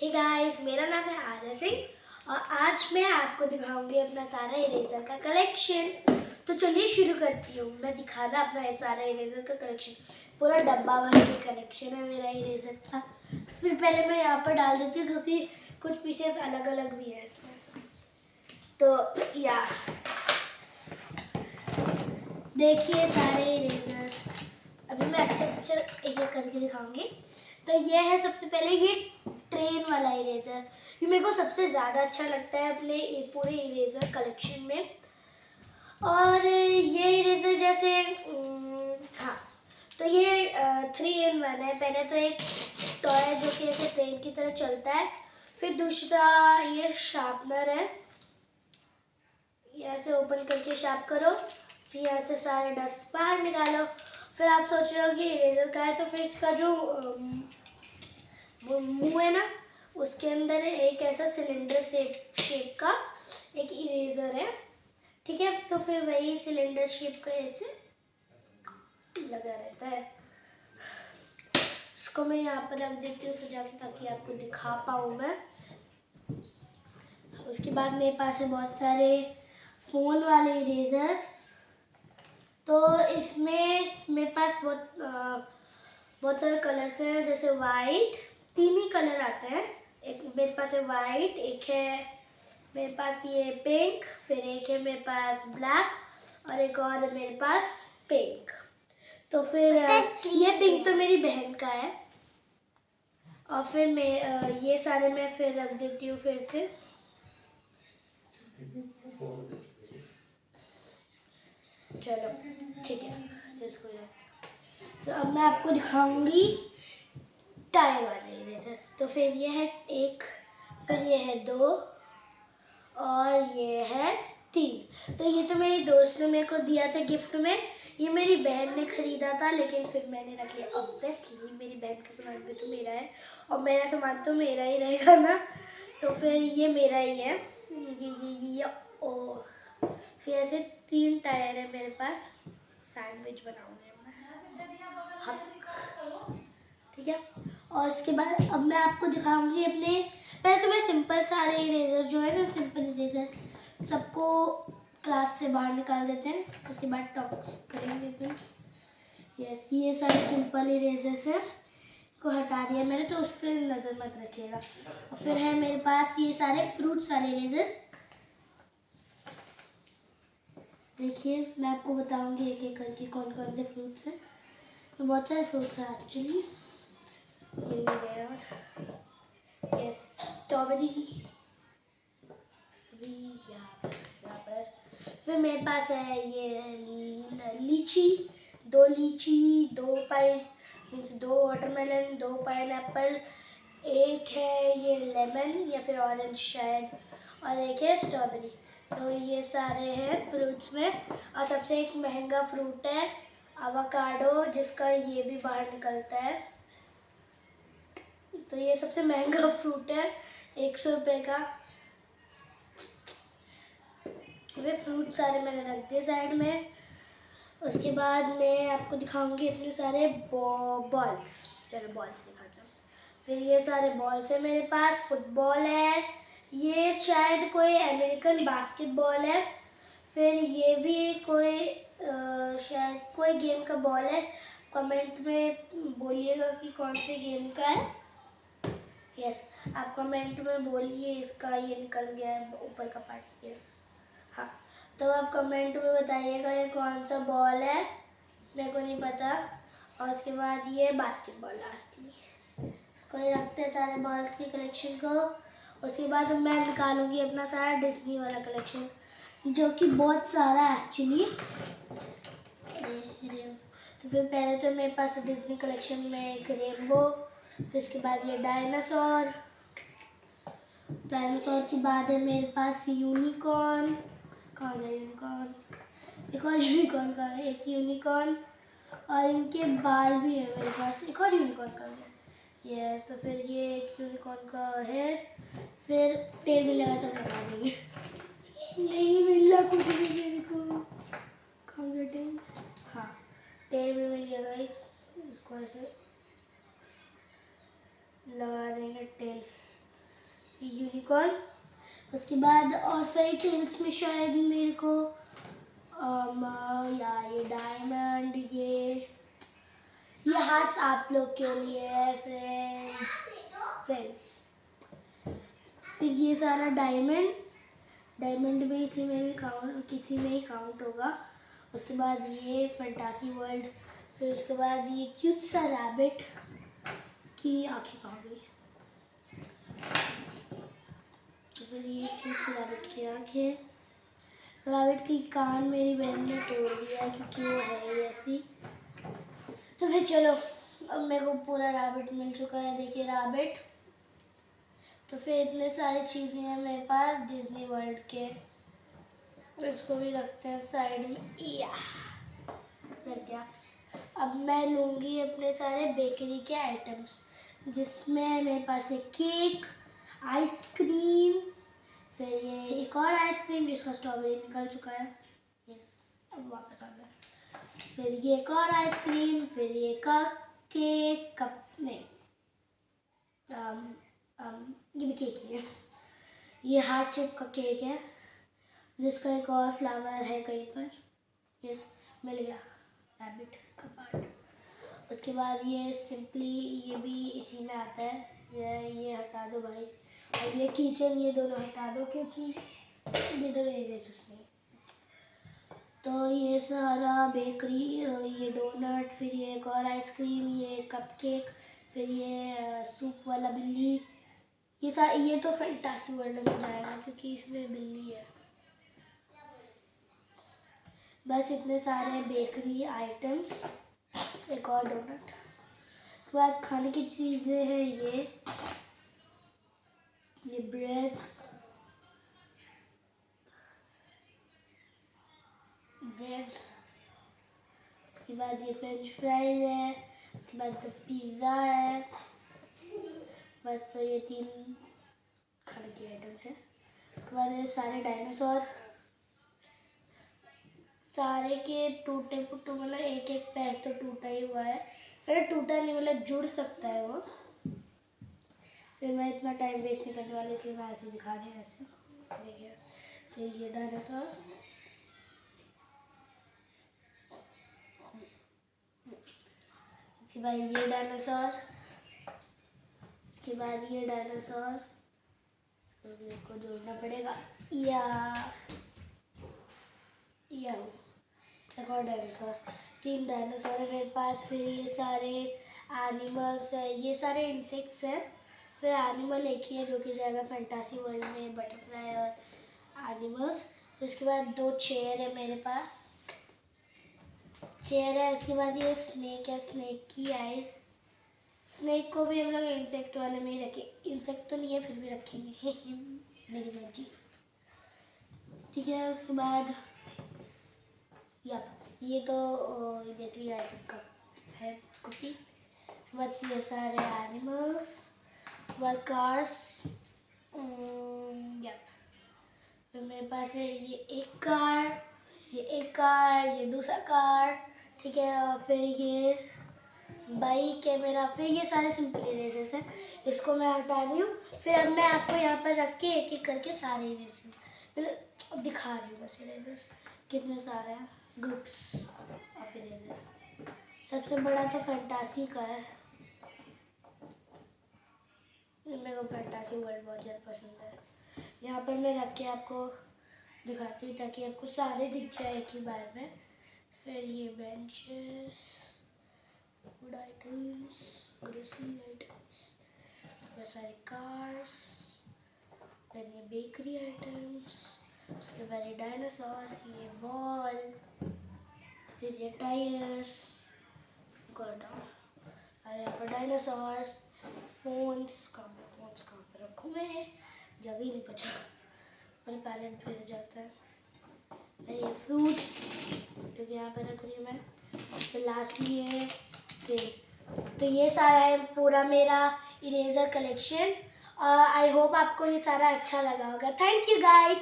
Hey guys, मेरा नाम है आर्या सिंह और आज मैं आपको दिखाऊंगी अपना सारा इरेजर का कलेक्शन। तो चलिए शुरू करती हूँ मैं दिखाना अपना सारा इरेजर का कलेक्शन। पूरा डब्बा भर के कलेक्शन है मेरा इरेजर का। फिर पहले मैं यहाँ पर डाल देती हूँ क्योंकि कुछ पीसेस अलग अलग भी है इसमें। तो या देखिए सारे इरेजर्स अभी मैं अच्छे अच्छे एक एक करके दिखाऊंगी। तो ये है सबसे पहले ये ट्रेन वाला इरेजर। ये मेरे को सबसे ज़्यादा अच्छा लगता है अपने पूरे इरेजर कलेक्शन में। और ये इरेजर जैसे हाँ, तो ये 3 in 1 है। पहले तो एक टॉय जो कि ऐसे ट्रेन की तरह चलता है, फिर दूसरा ये शार्पनर है, यहाँ से ओपन करके शार्प करो, फिर यहाँ से सारे डस्ट बाहर निकालो। फिर आप सोच रहे हो कि इरेजर का है, तो फिर इसका जो मुंह है ना, उसके अंदर एक ऐसा सिलेंडर शेप का एक इरेजर है, ठीक है। तो फिर वही सिलेंडर शेप का ऐसे लगा रहता है। इसको मैं यहाँ पर रख देती हूँ सजा के ताकि आपको दिखा पाऊँ मैं। उसके बाद मेरे पास है बहुत सारे फ़ोन वाले इरेजर्स। तो इसमें मेरे पास बहुत सारे कलर्स हैं, जैसे वाइट, 3 ही कलर आते हैं। एक मेरे पास है वाइट, एक है मेरे पास ये पिंक, फिर एक है मेरे पास ब्लैक और एक और है मेरे पास पिंक। तो फिर ये पिंक तो मेरी बहन का है। और फिर मैं ये सारे मैं फिर रख देती हूँ फिर से। चलो ठीक है, जिसको तो अब मैं आपको दिखाऊंगी टायर वाले इरेजर्स। तो फिर ये है 1, फिर ये है 2 और ये है 3। तो ये तो मेरी दोस्त ने मेरे को दिया था गिफ्ट में। ये मेरी बहन ने खरीदा था, लेकिन फिर मैंने रख लिया। ऑब्वियसली मेरी बहन का सामान भी तो मेरा है और मेरा सामान तो मेरा ही रहेगा ना। तो फिर ये मेरा ही है। ये ओ फिर ऐसे 3 टायर है मेरे पास। सैंडविच बनाऊंगी मैं, हाँ ठीक है। और उसके बाद अब मैं आपको दिखाऊंगी अपने, पहले तो मैं सिंपल सारे इरेजर जो है ना, सिंपल इरेजर सबको क्लास से बाहर निकाल देते हैं। उसके बाद टॉक्स करेंगे फिर। यस, ये सारे सिंपल इरेजर्स हैं को हटा दिया मैंने, तो उस पर नज़र मत रखिएगा। और फिर है मेरे पास ये सारे फ्रूट सारे इरेजर्स। देखिए मैं आपको बताऊंगी एक एक करके कौन कौन से फ्रूट्स हैं। तो बहुत सारे फ्रूट्स हैं एक्चुअली, मिल गए। और यस, स्ट्रॉबेरी यहाँ पर। फिर मेरे पास है ये लीची, 2 लीची, 2 मीन्स 2 वाटरमेलन, 2 पाइनएप्पल, एक है ये लेमन या फिर ऑरेंज शायद, और एक है स्ट्रॉबेरी। तो ये सारे हैं फ्रूट्स में। और सबसे एक महंगा फ्रूट है अवाकाडो, जिसका ये भी बाहर निकलता है। तो ये सबसे महंगा फ्रूट है, 100 रुपये का। वे फ्रूट सारे मैंने रख दिए साइड में। उसके बाद मैं आपको दिखाऊंगी अपने सारे बॉल्स। चलो बॉल्स दिखाता हूँ। फिर ये सारे बॉल्स है मेरे पास। फुटबॉल है, ये शायद कोई अमेरिकन बास्केटबॉल है। फिर ये भी कोई शायद कोई गेम का बॉल है। कमेंट में बोलिएगा कि कौन से गेम का है। यस, आप कमेंट में बोलिए। इसका ये निकल गया है ऊपर का पार्ट। यस हाँ, तो आप कमेंट में बताइएगा ये कौन सा बॉल है, मेरे को नहीं पता। और उसके बाद ये बास्केटबॉल लास्टली। इसको ये रखते हैं सारे बॉल्स की कलेक्शन को। उसके बाद मैं निकालूंगी अपना सारा डिज्नी वाला कलेक्शन, जो कि बहुत सारा एक्चुअली। तो फिर पहले तो मेरे पास डिज्नी कलेक्शन में एक रेनबो, फिर उसके बाद ये डायनासोर के बाद है मेरे पास यूनिकॉर्न। कहाँ गया यूनिकॉर्न? एक और यूनिकॉर्न का है, एक यूनिकॉर्न और इनके बाल भी है मेरे पास। एक और यूनिकॉर्न का है। यस, तो फिर ये एक यूनिकॉर्न का है। फिर टेल भी लगा तो बता देंगे। नहीं मिल रहा कुछ भी मेरे को। कहाँ गया टेल? हाँ, टेल भी मिल गया गाइस। इसको ऐसे लगा देंगे टेल। यूनिकॉर्न। उसके बाद और फेरी टेल्स में शायद मेरे को या ये डायमंड, ये हार्ट्स आप लोग के लिए है फ्रेंड्स। फिर ये सारा डायमंड में किसी में ही काउंट होगा। उसके बाद ये फैंटासी वर्ल्ड। फिर उसके बाद ये क्यूट सा रैबिट की आंखें कहाँ गई। तो फिर ये क्यूट सा रैबिट की आंखें। रैबिट की कान मेरी बहन ने तोड़ दिया क्योंकि वो है ही ऐसी। तो फिर चलो, अब मेरे को पूरा रैबिट मिल चुका है। देखिए रैबिट। तो फिर इतने सारी चीज़ें हैं मेरे पास डिज्नी वर्ल्ड के। इसको भी रखते हैं साइड में। या लग गया। अब मैं लूँगी अपने सारे बेकरी के आइटम्स, जिसमें मेरे पास है केक, आइसक्रीम, फिर ये एक और आइसक्रीम जिसका स्ट्रॉबेरी निकल चुका है। यस, अब वापस आ गया। फिर ये एक और आइसक्रीम, फिर ये कप नहीं, ये भी केक ही है। ये हार्ट शेप का केक है जिसका एक और फ्लावर है कहीं पर। यस, मिल गया रैबिट का पार्ट। उसके बाद ये सिंपली ये भी इसी में आता है। ये हटा दो भाई, और ये किचन, ये दोनों हटा दो क्योंकि ये दोनों इरेजर्स नहीं। तो ये सारा बेकरी, ये डोनट, फिर ये एक और आइसक्रीम, ये कपकेक, फिर ये सूप वाला बिल्ली, ये तो फैंटासी वर्ल्ड में जाएगा क्योंकि इसमें बिल्ली है। बस इतने सारे बेकरी आइटम्स, एक और डोनट। उसके बाद खाने की चीज़ें हैं ये ब्रेड्स, उसके बाद ये फ्रेंच फ्राइज है, उसके बाद पिज़्ज़ा है। बस तो ये 3 खाने के आइटम्स हैं। उसके बाद ये सारे डायनासोर, सारे के टूटे फूटे, मतलब एक एक पैर तो टूटा ही हुआ है। अरे टूटा नहीं, मतलब जुड़ सकता है वो। फिर मैं इतना टाइम वेस्ट नहीं करने वाली, इसलिए मैं ऐसे दिखा रही हूँ। ऐसे देखिए, सही ये डायनासोर। इसके बाद ये डायनासोर, इसके बाद ये डायनासोर, तो इसको जोड़ना पड़ेगा। या एक और डायनासोर। 3 डायनासोर है मेरे पास। फिर ये सारे एनिमल्स है, ये सारे इंसेक्ट्स हैं। फिर एनिमल एक ही है जो कि जाएगा फैंटासी वर्ल्ड में, बटरफ्लाई और एनिमल्स। फिर उसके बाद 2 चेयर है मेरे पास, चेयर है। उसके बाद ये स्नेक है, स्नेक की आइज। स्नेक को भी हम लोग इंसेक्ट वाले में ही रखें, इंसेक्ट तो नहीं है फिर भी रखेंगे मेरी मर्जी, ठीक है। उसके बाद ये तो बेकरी आइटम का है कुकी। उसके बाद ये सारे एनिमल्स, उसके बाद कार्स। फिर मेरे पास है ये एक कार, ये दूसरा कार, ठीक है। और फिर ये बाइक है मेरा। फिर ये सारे सिंपल इरेजर्स हैं, इसको मैं हटा रही हूँ। फिर अब मैं आपको यहाँ पर रख के एक एक करके सारे इरेजर्स दिखा रही हूँ। बस इरेजर्स कितने सारे हैं, ग्रुप्स ऑफ इरेजर। सबसे बड़ा तो फैंटासी का है, मेरे को फैंटासी वर्ल्ड बहुत ज़्यादा पसंद है। यहाँ पर मैं रख के आपको दिखाती हूँ ताकि आपको सारे दिख जाए एक ही बार में। फिर ये benches, food items, grocery items, बहुत सारे कार्स, देन ये बेकरी आइटम्स, उसके बाद ये डायनासोर्स, ये बॉल, फिर ये टायर्स, और यहाँ पर डायनासोर्स, फोन्स कहाँ पर रखूँ मैं, जगह ही नहीं बचा, पर पैलेट फिर जाता है। ये फ्रूट्स जो कि यहाँ पर रख रही हूँ मैं। तो लास्टली ये पेन। तो ये सारा है पूरा मेरा इरेजर कलेक्शन। आई होप आपको ये सारा अच्छा लगा होगा। Thank you guys.